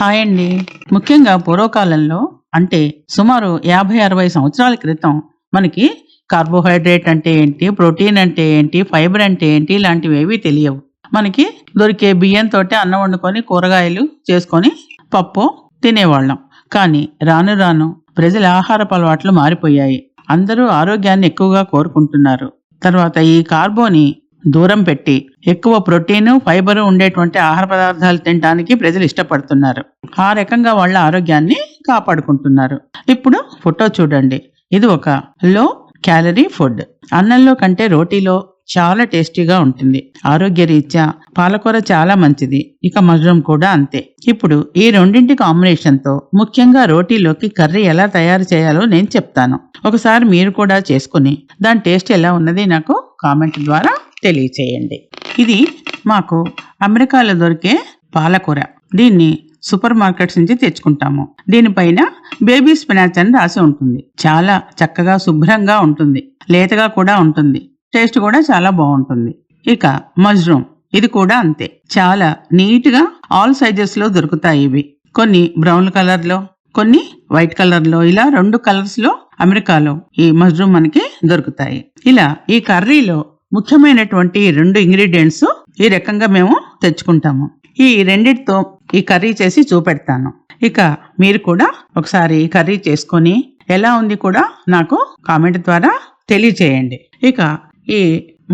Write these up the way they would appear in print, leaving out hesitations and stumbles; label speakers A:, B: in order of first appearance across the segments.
A: Hi అండి. ముఖ్యంగా పూర్వకాలంలో అంటే సుమారు 50-60 సంవత్సరాల క్రితం మనకి కార్బోహైడ్రేట్ అంటే ఏంటి, ప్రోటీన్ అంటే ఏంటి, ఫైబర్ అంటే ఏంటి ఇలాంటివేవీ తెలియవు. మనకి దొరికే బియ్యంతోటే అన్నం వండుకొని కూరగాయలు చేసుకొని పప్పు తినేవాళ్ళం. కానీ రాను రాను ప్రజల ఆహారపు అలవాట్లు మారిపోయాయి. అందరూ ఆరోగ్యాన్ని ఎక్కువగా కోరుకుంటున్నారు. తర్వాత ఈ కార్బోని దూరం పెట్టి ఎక్కువ ప్రోటీను ఫైబరు ఉండేటువంటి ఆహార పదార్థాలు తినడానికి ప్రజలు ఇష్టపడుతున్నారు. ఆ రకంగా వాళ్ళ ఆరోగ్యాన్ని కాపాడుకుంటున్నారు. ఇప్పుడు ఫోటో చూడండి. ఇది ఒక లో క్యాలరీ ఫుడ్. అన్నంలో కంటే రోటీలో చాలా టేస్టీగా ఉంటుంది. ఆరోగ్య రీత్యా పాలకూర చాలా మంచిది. ఇక మష్రూమ్ కూడా అంతే. ఇప్పుడు ఈ రెండింటి కాంబినేషన్ తో ముఖ్యంగా రోటీలోకి కర్రీ ఎలా తయారు చేయాలో నేను చెప్తాను. ఒకసారి మీరు కూడా చేసుకుని దాని టేస్ట్ ఎలా ఉన్నది నాకు కామెంట్ ద్వారా తెలియచేయండి. ఇది మాకు అమెరికాలో దొరికే పాలకూర. దీన్ని సూపర్ మార్కెట్స్ నుంచి తెచ్చుకుంటాము. దీనిపైన బేబీ స్పినాచ్ అని రాసి ఉంటుంది. చాలా చక్కగా శుభ్రంగా ఉంటుంది, లేతగా కూడా ఉంటుంది, టేస్ట్ కూడా చాలా బాగుంటుంది. ఇక మష్రూమ్, ఇది కూడా అంతే. చాలా నీట్ గా ఆల్ సైజెస్ లో దొరుకుతాయి. ఇవి కొన్ని బ్రౌన్ కలర్ లో, కొన్ని వైట్ కలర్ లో, ఇలా 2 కలర్స్ లో అమెరికాలో ఈ మష్రూమ్ మనకి దొరుకుతాయి. ఇలా ఈ కర్రీలో ముఖ్యమైనటువంటి 2 ఇంగ్రీడియంట్స్ ఈ రకంగా మేము తెచ్చుకుంటాము. ఈ రెండిటితో ఈ కర్రీ చేసి చూపెడతాను. ఇక మీరు కూడా ఒకసారి కర్రీ చేసుకొని ఎలా ఉంది కూడా నాకు కామెంట్ ద్వారా తెలియచేయండి. ఇక ఈ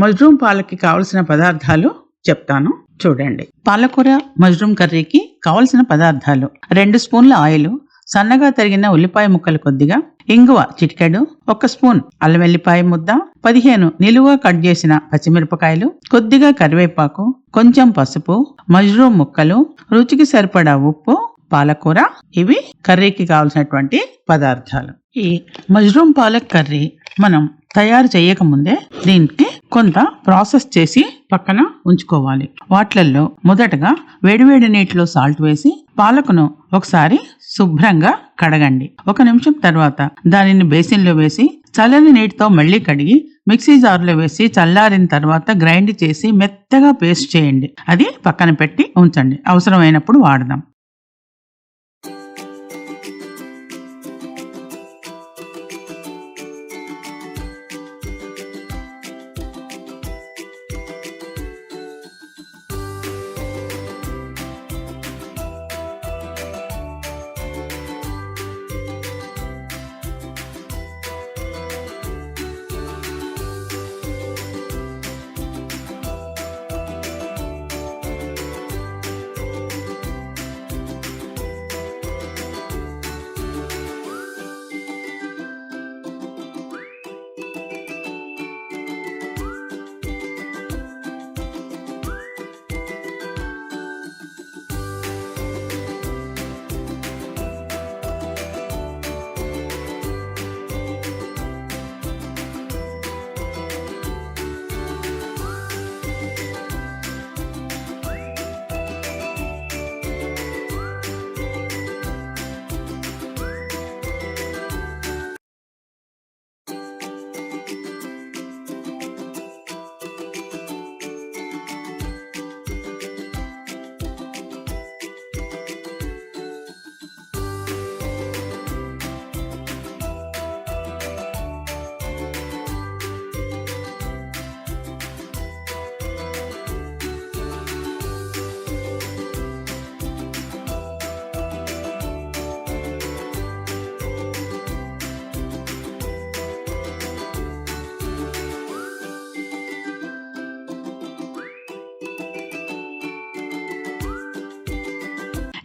A: మష్రూమ్ పాలకి కావలసిన పదార్థాలు చెప్తాను చూడండి. పాలకూర మష్రూమ్ కర్రీకి కావలసిన పదార్థాలు: 2 స్పూన్ల ఆయిల్, సన్నగా తరిగిన ఉల్లిపాయ ముక్కలు కొద్దిగా, ఇంగువ చిటికెడు, 1 స్పూన్ అల్లం వెల్లిపాయ ముద్ద, 15 నిలువుగా కట్ చేసిన పచ్చిమిరపకాయలు, కొద్దిగా కరివేపాకు, కొంచెం పసుపు, మష్రూమ్ ముక్కలు, రుచికి సరిపడా ఉప్పు, పాలకూర. ఇవి కర్రీకి కావాల్సినటువంటి పదార్థాలు. ఈ మష్రూమ్ పాలక్ కర్రీ మనం తయారు చేయకముందే దీనికి కొంత ప్రాసెస్ చేసి పక్కన ఉంచుకోవాలి. వాటిల్లో మొదటగా వేడివేడి నీటిలో సాల్ట్ వేసి పాలకును ఒకసారి శుభ్రంగా కడగండి. 1 నిమిషం తర్వాత దానిని బేసిన్లో వేసి చల్లని నీటితో మళ్ళీ కడిగి మిక్సీ జార్లో వేసి చల్లారిన తర్వాత గ్రైండ్ చేసి మెత్తగా పేస్ట్ చేయండి. అది పక్కన పెట్టి ఉంచండి. అవసరమైనప్పుడు వాడదాం.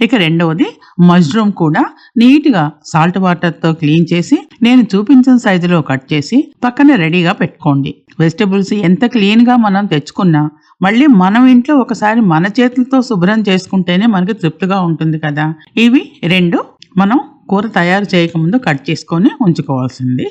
A: ఇక రెండవది మష్రూమ్ కూడా నీట్గా సాల్ట్ వాటర్తో క్లీన్ చేసి నేను చూపించిన సైజులో కట్ చేసి పక్కన రెడీగా పెట్టుకోండి. వెజిటబుల్స్ ఎంత క్లీన్గా మనం తెచ్చుకున్నా మళ్ళీ మనం ఇంట్లో ఒకసారి మన చేతులతో శుభ్రం చేసుకుంటేనే మనకి తృప్తిగా ఉంటుంది కదా. ఇవి 2 మనం కూర తయారు చేయకముందు కట్ చేసుకొని ఉంచుకోవాల్సింది.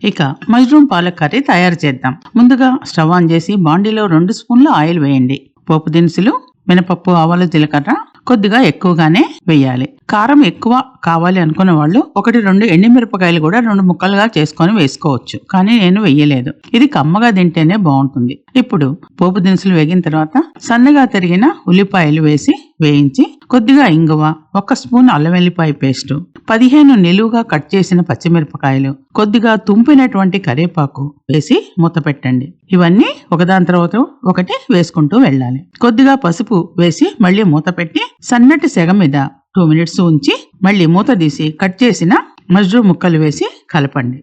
A: ఇక మష్రూమ్ పాలక్ కర్రీ తయారు చేద్దాం. ముందుగా స్టవ్ ఆన్ చేసి బాండీలో 2 స్పూన్ల ఆయిల్ వేయండి. పోపు దినుసులు, మినపప్పు, ఆవాలు, జీలకర్ర కొద్దిగా ఎక్కువగానే వేయాలి. కారం ఎక్కువ కావాలి అనుకున్న వాళ్ళు 1-2 ఎండుమిరపకాయలు కూడా 2 ముక్కలుగా చేసుకొని వేసుకోవచ్చు. కానీ నేను వెయ్యలేదు. ఇది కమ్మగా తింటేనే బాగుంటుంది. ఇప్పుడు పోపు దినుసులు వేగిన తర్వాత సన్నగా తరిగిన ఉల్లిపాయలు వేసి వేయించి కొద్దిగా ఇంగువ, 1 స్పూన్ అల్లం వెల్లిపాయ పేస్టు, 15 నిలువుగా కట్ చేసిన పచ్చిమిరపకాయలు, కొద్దిగా తుంపినటువంటి కరివేపాకు వేసి మూత పెట్టండి. ఇవన్నీ ఒకదాని తర్వాత ఒకటి వేసుకుంటూ వెళ్ళాలి. కొద్దిగా పసుపు వేసి మళ్ళీ మూత పెట్టి సన్నటి సెగ మీద 2 మినిట్స్ ఉంచి మళ్ళీ మూత తీసి కట్ చేసిన మష్రూమ్ ముక్కలు వేసి కలపండి.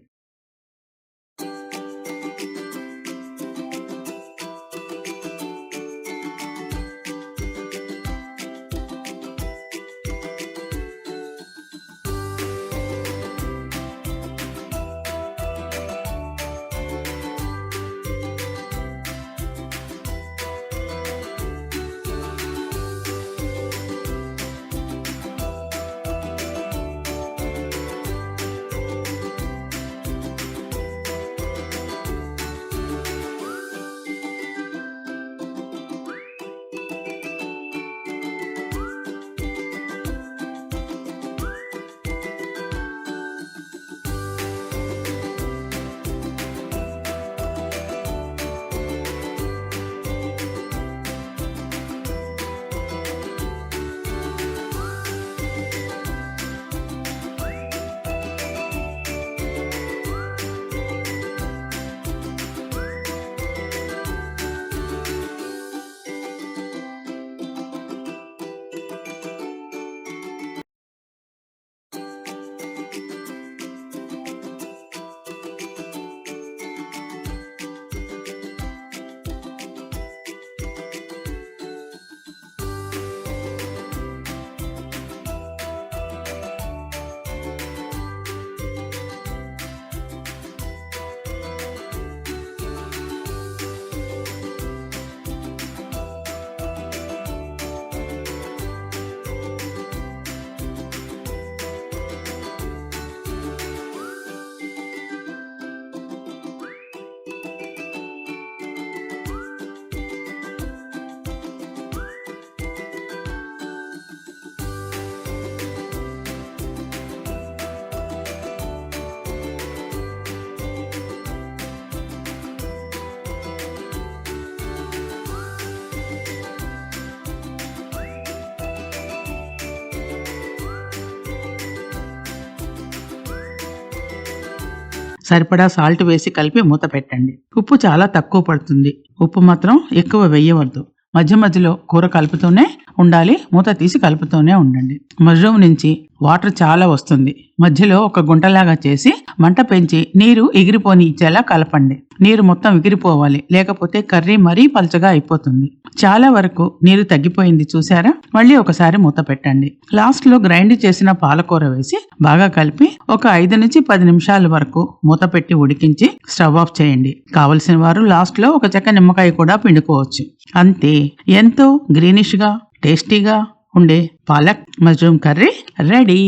A: సరిపడా సాల్ట్ వేసి కలిపి మూత పెట్టండి. ఉప్పు చాలా తక్కువ పడుతుంది. ఉప్పు మాత్రం ఎక్కువ వేయవద్దు. మధ్య మధ్యలో కూర కలుపుతూనే ఉండాలి. మూత తీసి కలుపుతూనే ఉండండి. మష్రూమ్ నుంచి వాటర్ చాలా వస్తుంది. మధ్యలో ఒక గుంటలాగా చేసి మంట పెంచి నీరు ఎగిరిపోని ఇచ్చేలా కలపండి. నీరు మొత్తం ఎగిరిపోవాలి, లేకపోతే కర్రీ మరీ పల్చగా అయిపోతుంది. చాలా వరకు నీరు తగ్గిపోయింది చూసారా? మళ్ళీ ఒకసారి మూత పెట్టండి. లాస్ట్ లో గ్రైండ్ చేసిన పాలకూర వేసి బాగా కలిపి ఒక 5-10 నిమిషాల వరకు మూత పెట్టి ఉడికించి స్టవ్ ఆఫ్ చేయండి. కావలసిన వారు లాస్ట్ లో ఒక చెక్క నిమ్మకాయ కూడా పిండుకోవచ్చు. అంతే, ఎంతో గ్రీనిష్ గా టేస్టీగా ఉండే పాలక్ మష్రూమ్ కర్రీ రెడీ.